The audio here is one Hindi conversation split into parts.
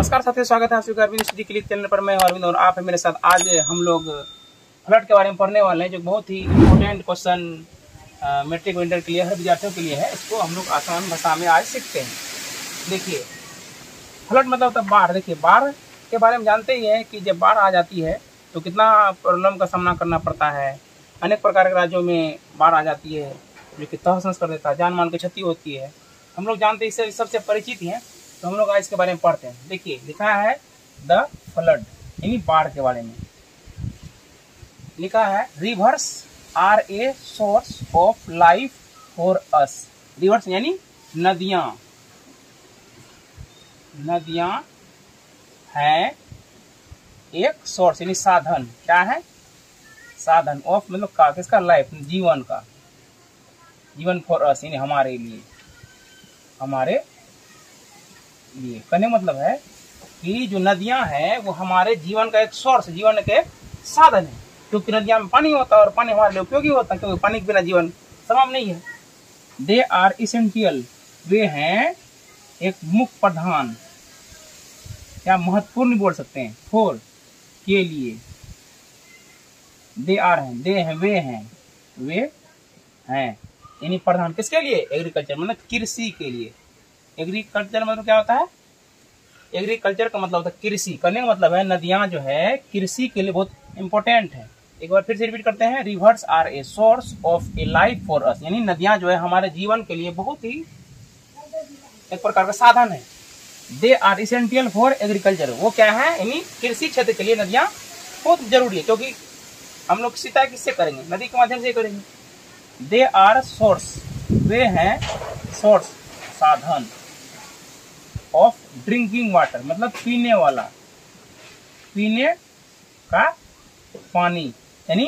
नमस्कार साथियों, स्वागत है आप सभी का अरविंद स्टडी क्लिक चैनल पर। मैं अरविंद और आप है मेरे साथ। आज हम लोग फ्लड के बारे में पढ़ने वाले हैं, जो बहुत ही इम्पोर्टेंट क्वेश्चन मैट्रिक और इंटर के लिए, हर विद्यार्थियों के लिए है। इसको हम लोग आसान भाषा में आज सीखते हैं। देखिए, फ्लड मतलब होता है बाढ़। देखिए, बाढ़ के बारे में जानते ही हैं कि जब बाढ़ आ जाती है तो कितना प्रॉब्लम का सामना करना पड़ता है। अनेक प्रकार के राज्यों में बाढ़ आ जाती है जो कि तहस नहस कर देता है, जान माल की क्षति होती है। हम लोग जानते हैं, इससे सबसे परिचित हैं, तो हम लोग आज इसके बारे में पढ़ते हैं। देखिए, लिखा है द फ्लड, यानी बाढ़ के बारे में लिखा है। Rivers are a source of life for us. Rivers यानी नदियां, नदियां है एक सोर्स यानी साधन। क्या है? साधन। ऑफ मतलब का, किसका? लाइफ, जीवन का। जीवन फॉर अस यानी हमारे लिए, हमारे लिए। कहने मतलब है कि जो नदियां हैं वो हमारे जीवन का एक सोर्स, जीवन का एक साधन है। क्योंकि नदियां में पानी होता है और पानी हमारे लिए उपयोगी होता है, क्योंकि पानी के बिना जीवन संभव नहीं है। दे आर इसेंशियल, वे हैं एक मुख्य प्रधान, या महत्वपूर्ण बोल सकते हैं। फॉर, के लिए। दे आर हैं, दे हैं, वे हैं, वे हैं यानी प्रधान। किसके लिए? एग्रीकल्चर मतलब कृषि के लिए। एग्रीकल्चर मतलब क्या होता है? एग्रीकल्चर का मतलब होता है कृषि। करने का मतलब है नदियां जो है कृषि के लिए बहुत इंपॉर्टेंट है। एक बार फिर से रिपीट करते हैं। Rivers are a source of a life for us, यानी नदियां जो है हमारे जीवन के लिए बहुत ही एक प्रकार का साधन है। They are essential for agriculture, वो क्या है? यानी कृषि क्षेत्र के लिए नदियां बहुत जरूरी है, क्योंकि हम लोग सिंचाई किससे करेंगे? नदी के माध्यम से करेंगे। दे आर सोर्स, वे हैं सोर्स, साधन। ऑफ ड्रिंकिंग वाटर मतलब पीने वाला, पीने का पानी। यानी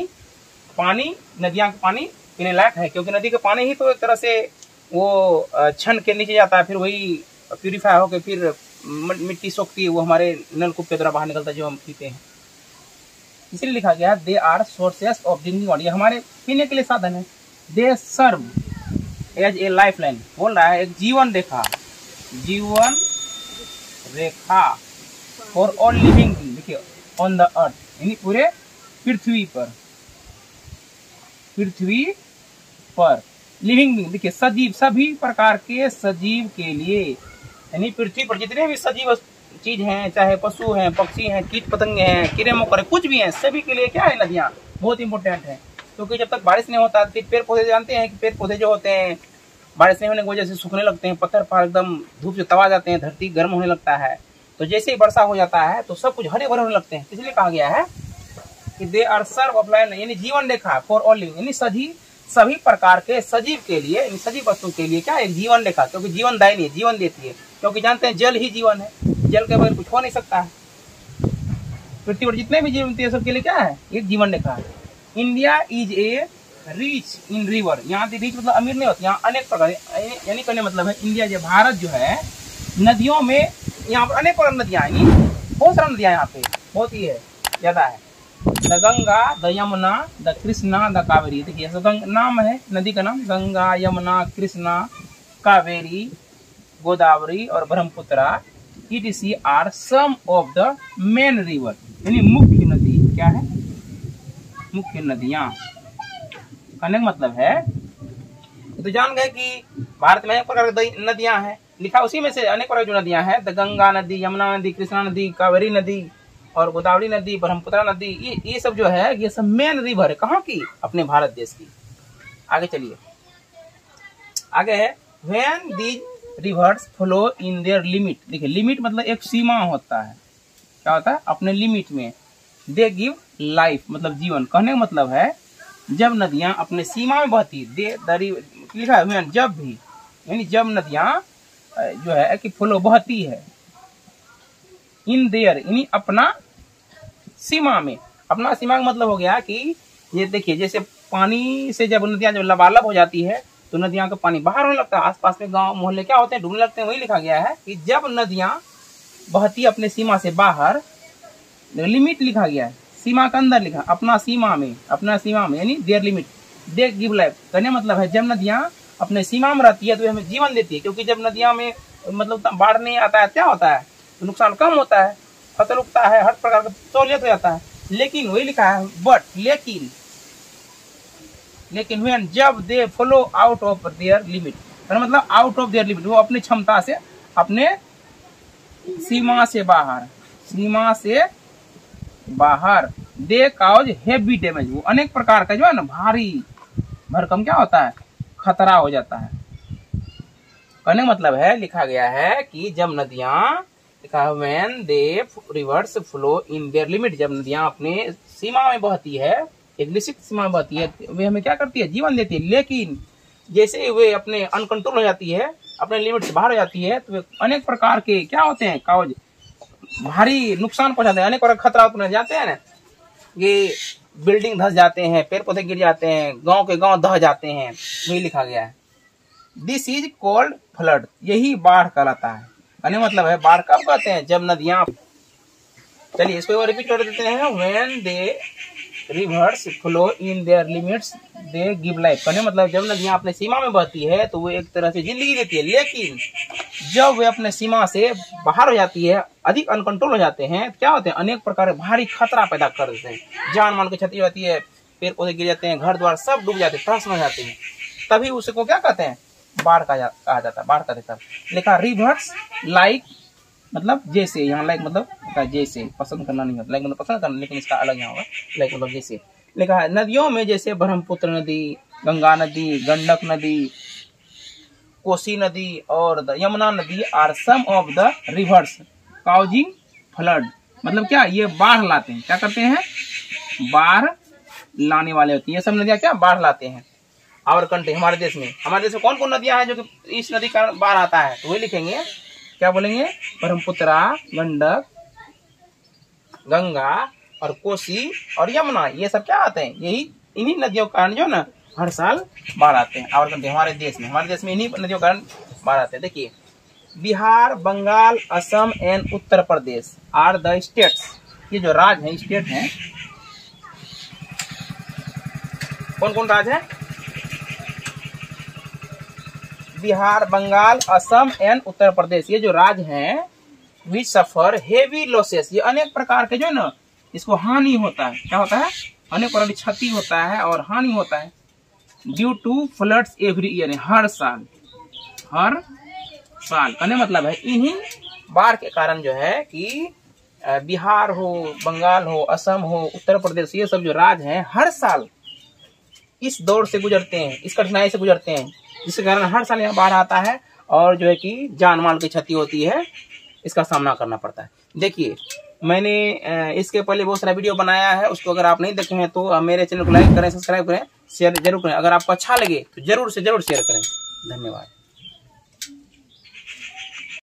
पानी, नदियां का पानी पीने लायक है, क्योंकि नदी का पानी ही तो एक तरह से वो छन के नीचे जाता है, फिर वही प्यूरिफाई होकर फिर मिट्टी सोखती है, वो हमारे नलकूप के द्वारा बाहर निकलता है, जो हम पीते हैं। इसलिए लिखा गया they are sources of drinking water, ये हमारे पीने के लिए साधन है। They serve as a life line, बोल रहा है एक जीवन रेखा, जीवन रेखा फॉर ऑल लिविंग थिंग। देखिए, ऑन द अर्थ यानी पूरे पृथ्वी पर, पृथ्वी पर लिविंग बीइंग। देखिए, सजीव, सभी प्रकार के सजीव के लिए, यानी पृथ्वी पर जितने भी सजीव चीज हैं, चाहे पशु हैं, पक्षी हैं, कीट पतंगे हैं, कीड़े मकोड़े, कुछ भी हैं, सभी के लिए क्या है? नदियां बहुत इंपॉर्टेंट है। क्योंकि जब तक बारिश नहीं होता, फिर पेड़ पौधे, जानते हैं कि पेड़ पौधे जो होते हैं बारिश नहीं होने की वजह से सूखने लगते हैं, पत्थर पहाड़ एकदम धूप से तवा जाते हैं, धरती गर्म होने लगता है। तो जैसे ही वर्षा हो जाता है तो सब कुछ हरे भरे होने लगते हैं। इसलिए कहा गया है कि they are serve of line, यानी जीवन रेखा फॉर ऑल लिविंग, यानी सभी प्रकार के सजीव के लिए, यानी सजीव वस्तु के लिए क्या है? एक जीवन रेखा। क्योंकि जीवन दायिनी है, जीवन देती है। क्योंकि जानते हैं जल ही जीवन है, जल के बगैर कुछ हो नहीं सकता है। पृथ्वी पर जितने भी जीव होते हैं सबके लिए क्या है? एक जीवन रेखा है। India is a rich in river, यहाँ पे रिच मतलब अमीर नहीं होती, यहाँ अनेक प्रकार, यानी कहने मतलब है इंडिया जो भारत जो है नदियों में, यहाँ पर अनेक प्रकार नदियां हैं, बहुत सारी नदियां यहाँ पे बहुत ही है, ज्यादा है। The Ganga, the Yamuna, the Krishna, the Kaveri. देखिए, नाम है नदी का नाम, गंगा, यमुना, कृष्णा, कावेरी, गोदावरी और Brahmaputra. ETC are some of the main river, यानी मुख्य नदी। क्या है? मुख्य नदियां। कहने का मतलब है, तो जान गए कि भारत में अनेक प्रकार की नदियां हैं। लिखा उसी में से अनेक प्रकार की जो नदियां हैं, द गंगा नदी, यमुना नदी, कृष्णा नदी, कावेरी नदी और गोदावरी नदी, ब्रह्मपुत्रा नदी, ये सब जो है ये सब मेन रिवर है। कहाँ की? अपने भारत देश की। आगे चलिए, आगे है when these rivers flow in their limit. देखिए, लिमिट मतलब एक सीमा होता है। क्या होता है? अपने लिमिट में। दे गिव लाइफ मतलब जीवन। कहने का मतलब है जब नदियां अपने सीमा में बहती, लिखा है जब भी, यानी जब नदियां जो है कि फ्लो बहती है इन देयर, यानी अपना सीमा में। अपना सीमा का मतलब हो गया कि ये देखिए, जैसे पानी से जब नदियां जब लबालब हो जाती है तो नदियां का पानी बाहर होने लगता है, आसपास में गांव मोहल्ले क्या होते हैं? डूबने लगते हैं। वही लिखा गया है कि जब नदियां बहती अपने सीमा से बाहर, लिमिट लिखा गया है, सीमा के अंदर लिखा, अपना सीमा में, अपना सीमा में, यानी their limit. They give life, कहने मतलब है जब नदियां अपने सीमा में रहती है तो हमें जीवन देती है। क्योंकि जब नदियां में मतलब बाढ़ नहीं आता है, क्या होता है? तो नुकसान कम होता है, फसल उगता है, हर प्रकार का सहूलियत हो जाता है। लेकिन वही लिखा है बट लेकिन व्हेन जब they flow out of their limit, मतलब आउट ऑफ देयर लिमिट, वो अपनी क्षमता से, अपने सीमा से बाहर दे काउज हेवी डैमेज, वो अनेक प्रकार का जो है ना भारी भरकम क्या होता है, खतरा हो जाता है। कहने मतलब है, लिखा गया है कि जब नदियां, लिखा है when they reverse flow in their limit, जब नदियां अपने सीमा में बहती है, एक निश्चित सीमा में बहती है, वे हमें क्या करती है, जीवन देती है। लेकिन जैसे वे अपने अनकंट्रोल हो जाती है, अपने लिमिट से बाहर हो जाती है, तो वे अनेक प्रकार के क्या होते हैं, काउज भारी नुकसान पहुंचाते हैं, अनेक प्रकार खतरा उत्पन्न जाते हैं ना, ये बिल्डिंग धस जाते हैं, पेड़ पौधे गिर जाते हैं, गांव के गांव दह जाते हैं, वही लिखा गया है। दिस इज कॉल्ड फ्लड, यही बाढ़ कहलाता है। कहने मतलब है बाढ़ कब कहते हैं, जब नदियां, चलिए इसको रिपीट कर देते हैं, when they reverse flow in their limits they give life. कहने मतलब जब नदियां अपने सीमा में बहती है तो वो एक तरह से जिंदगी देती है, लेकिन जब वे अपने सीमा से बाहर हो जाती है, अधिक अनकंट्रोल हो जाते हैं, क्या होते हैं, अनेक प्रकार के भारी खतरा पैदा कर देते हैं, जान माल की क्षति हो जाती है, पेड़ पौधे गिर जाते हैं, घर द्वार सब डूब जाते हैं, तहस नहस जाते हैं, तभी उसको क्या कहते हैं, बाढ़ कहा जाता है, बाढ़ कहते हैं। लिखा रिवर्स लाइक, मतलब जैसे, यहाँ लाइक मतलब जैसे, पसंद करना नहीं होता, लाइक मतलब पसंद करना, लेकिन इसका अलग यहाँ होगा, लाइक मतलब जैसे। लिखा है नदियों में जैसे ब्रह्मपुत्र नदी, गंगा नदी, गंडक नदी, कोसी नदी और यमुना नदी are some of the rivers causing flood, मतलब क्या, ये बाढ़ लाते हैं, क्या करते हैं, बाढ़ लाने वाले होती है, ये सब नदियां क्या बाढ़ लाते हैं। आवर कंट्री, हमारे देश में कौन कौन नदियां हैं जो कि इस नदी का बाढ़ आता है, तो वही लिखेंगे, क्या बोलेंगे, ब्रह्मपुत्रा, गंडक, गंगा और कोसी और यमुना, ये सब क्या आते हैं, यही इन्हीं नदियों के कारण जो ना हर साल बाढ़ आते हैं। और हमारे देश में इन्हीं नदियों के कारण बाढ़ आते हैं। देखिए Bihar, Bengal, Assam and Uttar Pradesh are the states, ये जो राज्य है, स्टेट है, कौन कौन राज्य है, बिहार, बंगाल, असम एंड उत्तर प्रदेश, ये जो राज्य हैं, विच सफर हेवी लॉसेस, ये अनेक प्रकार के जो है ना, इसको हानि होता है, क्या होता है, अनेक प्रकार की क्षति होता है और हानि होता है, due to floods every year, हर साल कहने मतलब है इन्हीं बाढ़ के कारण जो है कि बिहार हो, बंगाल हो, असम हो, उत्तर प्रदेश, ये सब जो राज्य हैं, हर साल इस दौर से गुजरते हैं, इस कठिनाई से गुजरते हैं, जिसके कारण हर साल यहाँ बाढ़ आता है और जो है कि जान माल की क्षति होती है, इसका सामना करना पड़ता है। देखिए मैंने इसके पहले बहुत सारा वीडियो बनाया है, उसको अगर आप नहीं देखे हैं तो मेरे चैनल को लाइक करें, सब्सक्राइब करें, शेयर जरूर करें। अगर आपको अच्छा लगे तो जरूर से जरूर शेयर करें। धन्यवाद।